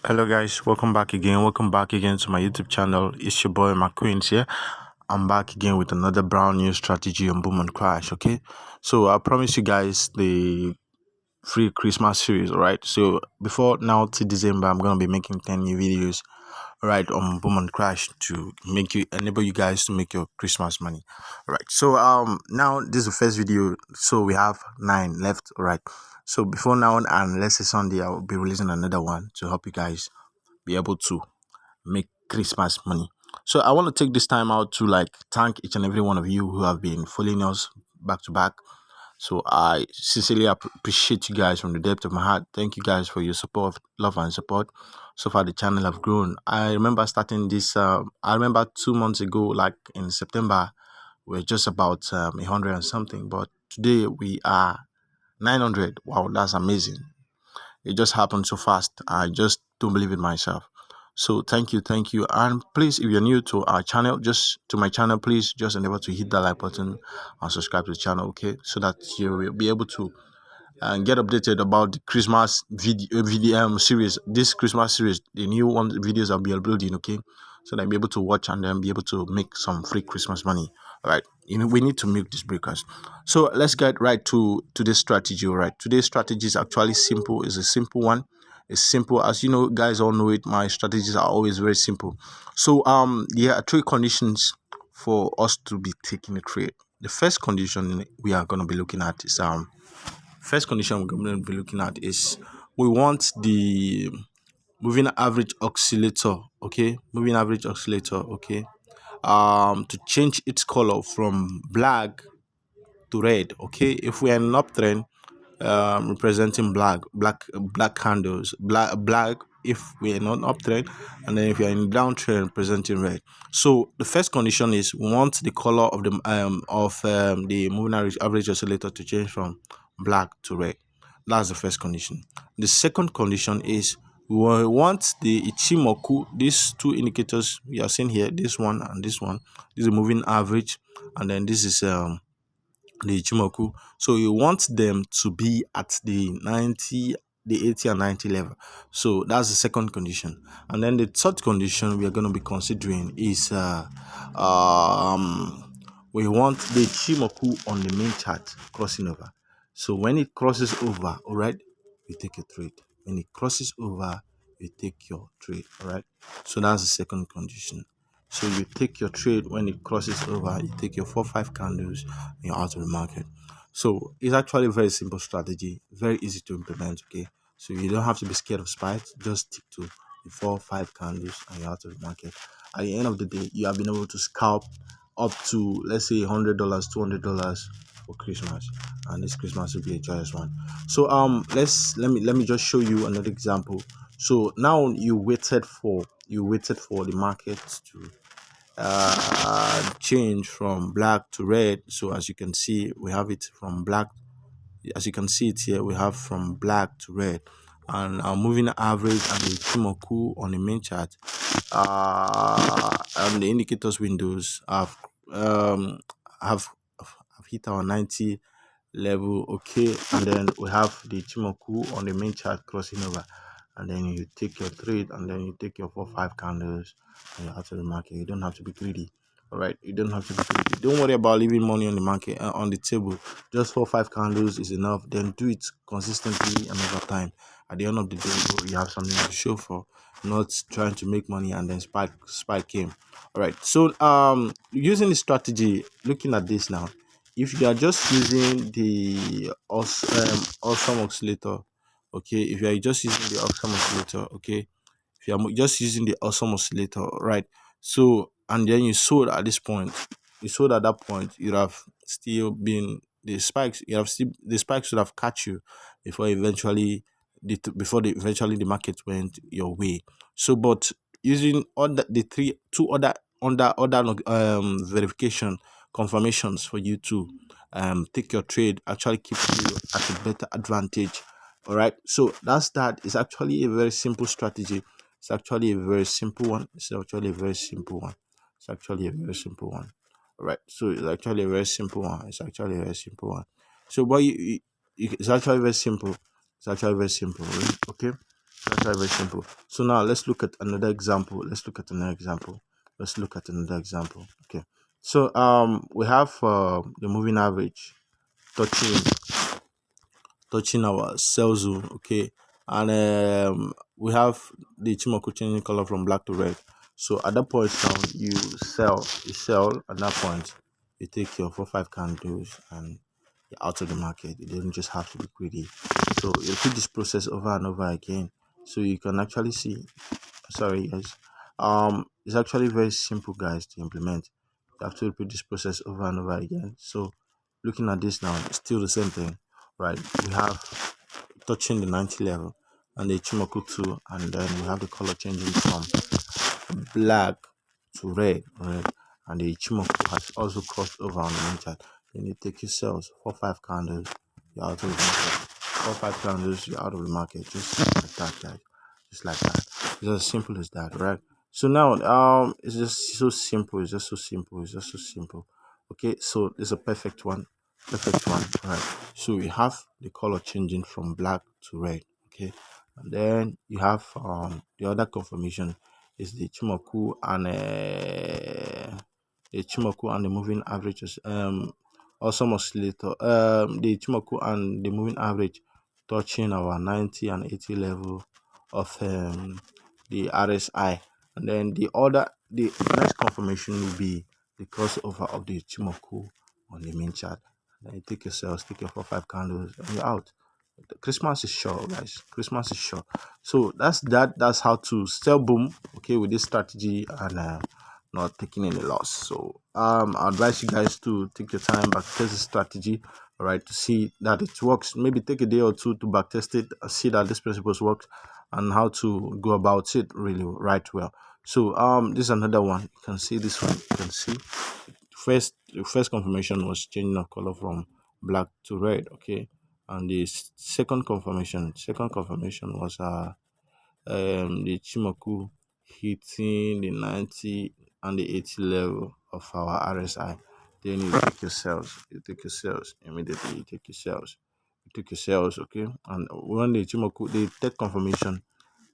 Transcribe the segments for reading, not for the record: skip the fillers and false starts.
Hello guys, welcome back again. Welcome back again to my YouTube channel. It's your boy McQueens here. I'm back again with another brand new strategy on Boom and Crash. Okay, so I promise you guys the free Christmas series. All right, so before now till December, I'm gonna be making 10 new videos. All right, on Boom and Crash to enable you guys to make your Christmas money. All right, so now this is the first video, so we have 9 left. All right, so before now and let's say Sunday, I will be releasing another one to help you guys be able to make Christmas money. So I want to take this time out to thank each and every one of you who have been following us back to back. So I sincerely appreciate you guys from the depth of my heart. Thank you guys for your support, love and support. So far the channel have grown. I remember starting this. I remember 2 months ago, like in September, we're just about 100 and something. But today we are 900. Wow, that's amazing. It just happened so fast. I just don't believe it myself. So thank you. And please, if you're new to our channel, please just endeavor to hit that like button and subscribe to the channel, okay? So that you will be able to get updated about the Christmas video series. This Christmas series, the new one videos I'll be uploading, okay? So that I'll be able to watch and then be able to make some free Christmas money. All right, we need to milk these breakers. So let's get right to today's strategy. All right, today's strategy is actually simple. It's a simple one. It's simple, as you know, guys all know it. My strategies are always very simple. So there are 3 conditions for us to be taking a trade. The first condition we are going to be looking at is we want the moving average oscillator, okay? Moving average oscillator, okay? To change its color from black to red, okay? If we are in an uptrend, representing black candles, black if we are not uptrend, and then if you are in downtrend, representing red. So the first condition is we want the color of the moving average oscillator to change from black to red. That's the first condition. The second condition is we want the Ichimoku, these 2 indicators we are seeing here, this one and this one. This is a moving average, and then this is the Ichimoku. So you want them to be at the 90, the 80 and 90 level. So that's the second condition. And then the third condition we are going to be considering is we want the Ichimoku on the main chart crossing over. So when it crosses over, all right, you take a trade. When it crosses over, you take your trade. All right, so that's the second condition. So you take your trade when it crosses over, you take your 4-5 candles, and you're out of the market. So it's actually a very simple strategy, very easy to implement, okay? So you don't have to be scared of spikes, just stick to the 4-5 candles and you're out of the market. At the end of the day, you have been able to scalp up to, let's say, $100, $200 for Christmas, and this Christmas will be a joyous one. So let me just show you another example. So now you waited for the market to change from black to red. So as you can see, we have it from black. As you can see it here, we have from black to red, and our moving average and the Ichimoku on the main chart and the indicators windows have hit our 90 level, okay? And then we have the Ichimoku on the main chart crossing over, and then you take your trade, and then you take your 4-5 candles, and you're out of the market. You don't have to be greedy. All right, you don't have to be greedy. Don't worry about leaving money on the market, on the table. Just 4-5 candles is enough. Then do it consistently and over time. At the end of the day, you have something to show for, not trying to make money and then spike came. All right, so using the strategy, looking at this now, if you are just using the awesome oscillator, okay, if you are just using the awesome oscillator, okay, if you are just using the awesome oscillator, right? So and then you sold at this point, at that point, you'd have still been the spikes. The spikes should have catch you before eventually the market went your way. So, but using all the two other verification confirmations for you to take your trade, actually keep you at a better advantage. All right, so that's that. It's actually a very simple strategy. It's actually a very simple one. All right, so it's actually a very simple one. So but it's actually very simple. Right? Okay, That's very, very simple. So now let's look at another example. Okay. So we have the moving average touching our sell zone, okay, and we have the Ichimoku changing color from black to red. So at that point now, you sell at that point, you take your 4 5 candles and you're out of the market. You don't just have to be greedy. So you repeat this process over and over again, so you can actually see. Sorry, guys. It's actually very simple, guys, to implement. You have to repeat this process over and over again. So looking at this now, it's still the same thing, right? We have touching the 90 level and the Ichimoku 2, and then we have the color changing from black to red, and the Ichimoku has also crossed over on the main chart. Then you take your sales 4 5 candles, you're out of the market. 4 5 candles, you're out of the market, just like that, guys. Just like that. It's as simple as that, right? So now, it's just so simple. Okay, so it's a perfect one, right? So we have the color changing from black to red, okay, and then you have the other confirmation is the Chimoku and the moving averages also oscillator, the Chimoku and the moving average touching our 90 and 80 level of the RSI, and then the next confirmation will be the crossover of the Chimoku on the main chart. Then you take your sales, take your 4 5 candles, and you're out. Christmas is sure, guys. Christmas is sure. So that's that. That's how to sell boom, okay, with this strategy and not taking any loss. So I advise you guys to take your time, backtest the strategy, all right, to see that it works. Maybe take a day or two to backtest it, see that this principles works, and how to go about it really right well. So this is another one. You can see this one. You can see the first confirmation was changing of color from black to red, okay, and the second confirmation was the Chimoku hitting the 90 and the 80 level of our RSI. Then you take your sales immediately, okay, and when the Chimoku, the third confirmation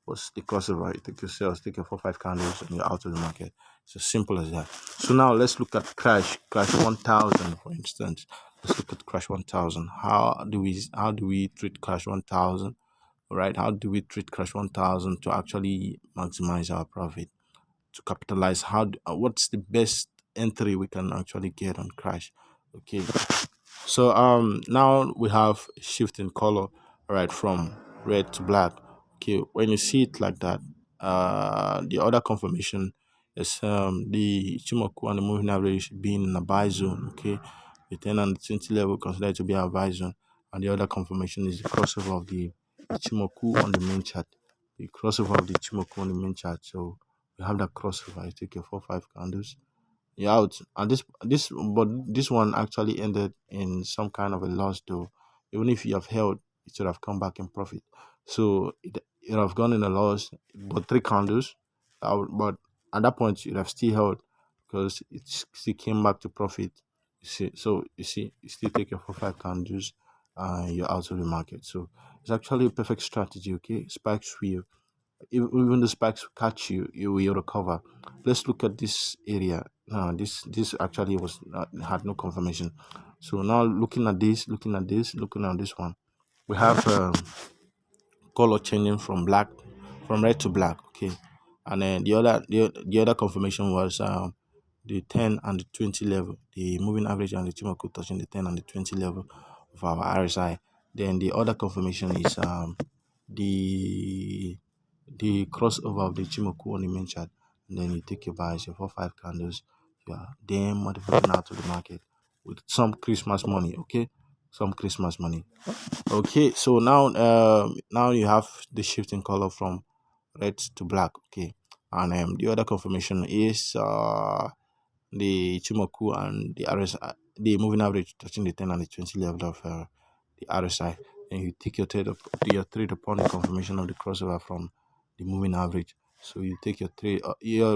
was the crossover. You take your sales, take your 4 5 candles, and you're out of the market. It's as simple as that. So now let's look at Crash 1000, for instance. Let's look at Crash 1000. How do we treat Crash 1000? All right, how do we treat Crash 1000 to actually maximize our profit, to capitalize? What's the best entry we can actually get on Crash? Okay, so now we have shift in color, right, from red to black. Okay, when you see it like that, the other confirmation is the Chimoku and the moving average being in a buy zone. Okay, the 10 and the 20 level considered to be a buy zone, and the other confirmation is the crossover of the Chimoku on the main chart. The crossover of the Chimoku on the main chart. So you have that crossover. You take your 4 5 candles, you're out. And this one actually ended in some kind of a loss though. Even if you have held, it should have come back in profit. So it have gone in a loss, but 3 candles. But at that point, you'd have still held because it still came back to profit. You see, so you still take your 4 5 candles, and you're out of the market. So it's actually a perfect strategy. Okay, spikes will, even the spikes catch you, you will recover. Let's look at this area. This actually was not, had no confirmation. So now looking at this one, we have color changing from red to black. Okay, and then the other confirmation was the 10 and the 20 level, the moving average and the Chimoku touching the 10 and the 20 level of our RSI. Then the other confirmation is the crossover of the Chimoku on the main chart. And then you take your buys, your 4 5 candles, you are then motivating out to the market with some Christmas money, okay? Some Christmas money. Okay, so now you have the shifting color from red to black, okay? And the other confirmation is the Chimoku and the RSI, the moving average touching the 10 and the 20 level of the RSI. And you take your trade upon the confirmation of the crossover from the moving average. So you take your trade,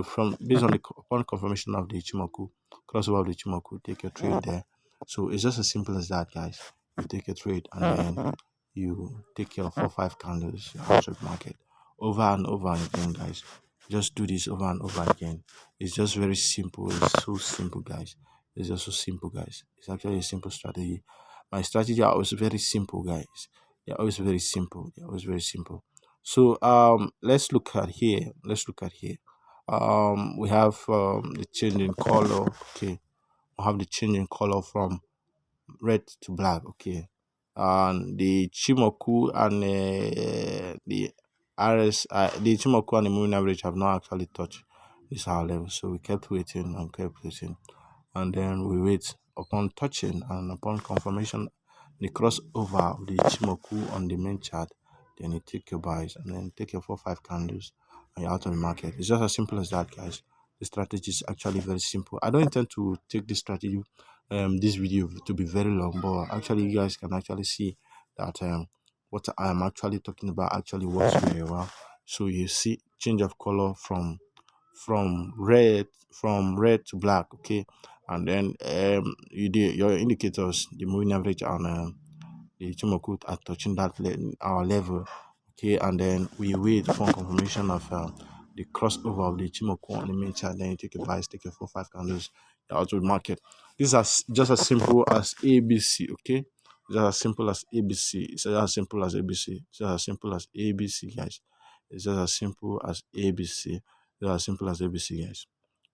from based on the upon confirmation of the Chimoku, crossover of the Chimoku, take your trade there. So it's just as simple as that, guys. You take a trade and then you take your 4 5 candles, your house market. over and over again, guys. Just do this over and over again. It's just very simple. It's so simple, guys. It's just so simple, guys. It's actually a simple strategy. My strategy are always very simple, guys. They're always very simple. They're always very simple. So let's look at here. Let's look at here. We have the change in color. Okay, we have the change in color from red to black. Okay, and the Chimoku and the the Chimoku and the moving average have not actually touched this higher level. So we kept waiting and kept waiting, and then we wait upon touching and upon confirmation the crossover of the Chimoku on the main chart. Then you take your buys and then take your 4-5 candles and you're out of the market. It's just as simple as that, guys. The strategy is actually very simple. I don't intend to take this strategy this video to be very long, but actually you guys can actually see that what I am actually talking about actually works very well. So you see change of color from red to black. Okay, and then you do your indicators, the moving average and the Ichimoku are touching that our level. Okay, and then we wait for confirmation of the crossover of the Ichimoku on the main chart. Then you take a buy, take a 4-5 candles, you're out of the market. This is just as simple as ABC. Okay, just as simple as ABC. It's just as simple as ABC. It's just as simple as ABC, guys. It's just as simple as ABC. Just as simple as ABC, guys.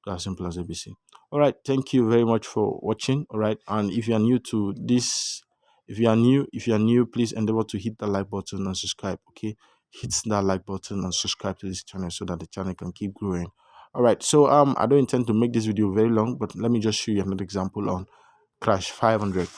Just as simple as ABC. All right, thank you very much for watching. All right, and if you are new to this, if you are new, please endeavor to hit the like button and subscribe. Okay, hit that like button and subscribe to this channel so that the channel can keep growing. All right, so I don't intend to make this video very long, but let me just show you another example on Crash 500.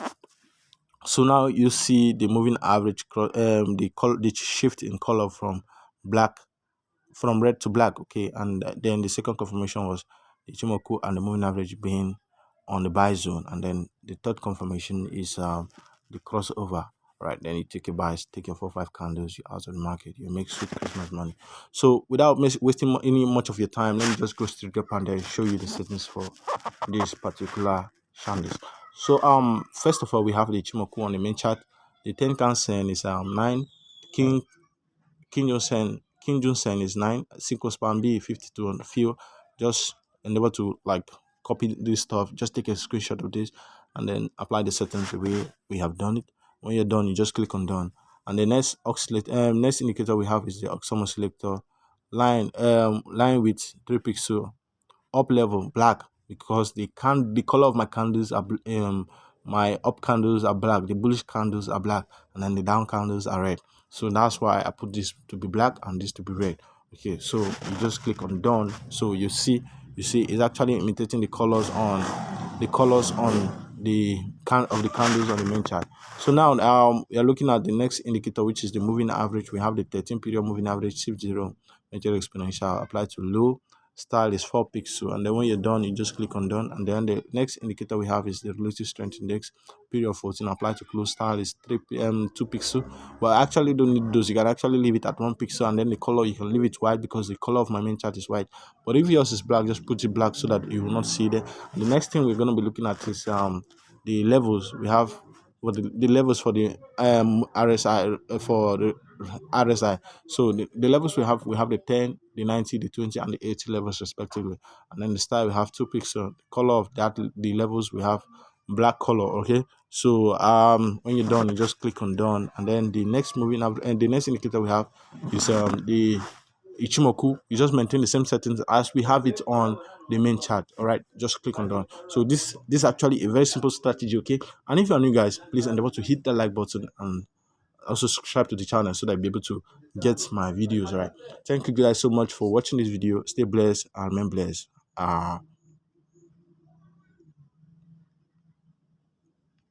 So now you see the moving average, the shift in color from red to black. Okay, and then the second confirmation was the Ichimoku and the moving average being on the buy zone, and then the third confirmation is the crossover. Right, then you take a buy, take your 4-5 candles, you're out of the market, you make sweet Christmas money. So without wasting any much of your time, let me just go straight up and then show you the settings for this particular candles. So first of all, we have the Ichimoku on the main chart. The 10 Kansen is 9, King King Junsen is 9, Sequence Span B 52 on the field. Just endeavor to like copy this stuff, just take a screenshot of this and then apply the settings the way we have done it. When you're done, you just click on done. And the next next indicator we have is the Oxomo selector line with 3 pixel up level black, because the color of my candles are my up candles are black, the bullish candles are black, and then the down candles are red. So that's why I put this to be black and this to be red. Okay, so you just click on done. So you see it's actually imitating the colors on the candles on the main chart. So now we are looking at the next indicator, which is the moving average. We have the 13 period moving average, shift 0 major exponential, apply to low, style is 4 pixel, and then when you're done, you just click on done. And then the next indicator we have is the relative strength index, period 14, apply to close, style is 2 pixel. But I actually don't need those. You can actually leave it at 1 pixel, and then the color you can leave it white because the color of my main chart is white. But if yours is black, just put it black so that you will not see it. And the next thing we're going to be looking at is the levels we have. What the levels for the RSI for the RSI. So the levels we have the 10, the 90, the 20, and the 80 levels respectively. And then the style we have 2 pixels. The color of that, the levels we have black color. Okay. So when you're done, you just click on done, and then the next moving up and the next indicator we have is the Ichimoku. You just maintain the same settings as we have it on the main chart. All right, just click on done. So this is actually a very simple strategy. Okay, and if you're new, guys, please endeavor to hit the like button and also subscribe to the channel so that I'll be able to get my videos. All right, thank you guys so much for watching this video. Stay blessed and remain blessed.